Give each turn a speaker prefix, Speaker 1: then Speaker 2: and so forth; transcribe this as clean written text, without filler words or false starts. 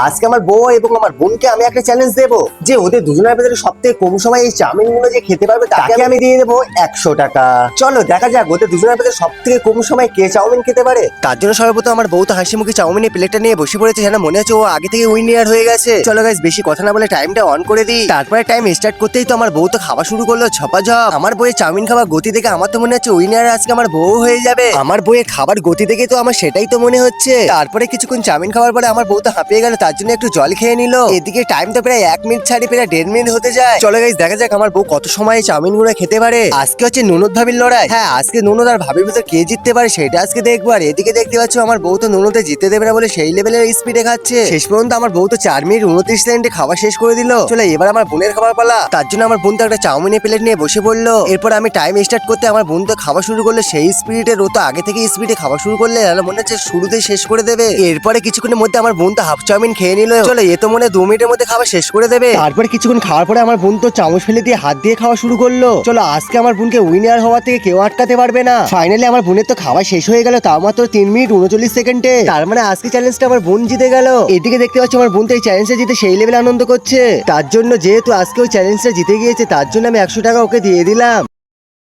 Speaker 1: আজকে আমার বউ এবং আমার বোনকে আমি একটা চ্যালেঞ্জ দেবো যে ওদের দুজনের ভেতরে সব থেকে কম সময় এই চাউমিন গুলো যে খেতে পারবে তাকে আমি দিয়ে দেবো 100 টাকা। চলো দেখা যাক ওদের দুজনের ভেতরে সব থেকে কম সময় কে চাউমিন খেতে পারে। তার জন্য সর্বপ্রথম আমার বউ তো হাসি মুখে চাউমিনের প্লেটটা নিয়ে বসে পড়েছে, যেন মনে হচ্ছে ও আগে থেকে উইনার হয়ে গেছে। চলো গাইস বেশি কথা না বলে টাইমটা অন করে দিই। তারপরে টাইম স্টার্ট করতেই তো আমার বউ তো খাওয়া শুরু করলো ঝপাঝপ। আমার বউয়ের চাউমিন খাওয়া গতি দেখে আমার তো মনে হচ্ছে উইনার আজকে আমার বউ হয়ে যাবে। আমার বউয়ের খাবার গতি দেখে তো আমার সেটাই তো মনে হচ্ছে। তারপরে কিছুক্ষণ চাউমিন খাওয়ার পরে আমার বউ তো হাঁপিয়ে গেল, তার জন্য একটু জল খেয়ে নিল। এদিকে টাইম তো প্রায় 1 মিনিট ছাড়ি প্রায় 1.5 মিনিট হতে যায়। চলো গাইস দেখা যাক আমার বউ কত সময় চাউমিন গুলো খেতে পারে। আজকে হচ্ছে ননদ ভাবির লড়াই। হ্যাঁ আজকে ননদ আর ভাবির ভিতর কে জিততে পারে সেটা আজকে দেখবো। আর এদিকে দেখতে পাচ্ছ আমার বউ তো ননদে জিতে দেবে না বলে সেই লেভেলের স্পিডে খাচ্ছে। শেষ পর্যন্ত আমার বউ তো 4 মিনিট 29 সেকেন্ডে খাওয়া শেষ করে দিল। চলো এবার আমার বোনের খাবার পালা। তার জন্য আমার বোন তো একটা চাউমিনের প্লেট নিয়ে বসে পড়লো। এরপর আমি টাইম স্টার্ট করতে আমার বোন তো খাওয়া শুরু করলো সেই স্পিডে। ও তো আগে থেকে স্পিডে খাওয়া শুরু করলে মনে হচ্ছে শুরুতেই শেষ করে দেবে। এরপরে কিছুক্ষণের মধ্যে আমার বোন তো হাফ চাউমিন খেয়ে নিল। চলো এ তো মনে হয় 2 মিনিটের মধ্যে খাওয়া শেষ করে দেবে। তারপর কিছুক্ষণ খাওয়ার পরে আমার বোন তো চামচ ফেলে দিয়ে হাত দিয়ে খাওয়া শুরু করলো। চলো আজকে আমার বোনকে উইনার হওয়া থেকে কেউ আটকাতে পারবে না। ফাইনালি আমার বোনের তো খাওয়া শেষ হয়ে গেল, তাও মাত্র 3 মিনিট 39 সেকেন্ডে। তার মানে আজকে চ্যালেঞ্জটা আমার বোন জিতে গেল। এদিকে দেখতে পাচ্ছ আমার বোন তো এই চ্যালেঞ্জে জিতে সেই লেভেলে আনন্দ করছে। তার জন্য যেহেতু আজকে ওই চ্যালেঞ্জটা জিতে গিয়েছে তার জন্য আমি 100 টাকা ওকে দিয়ে দিলাম।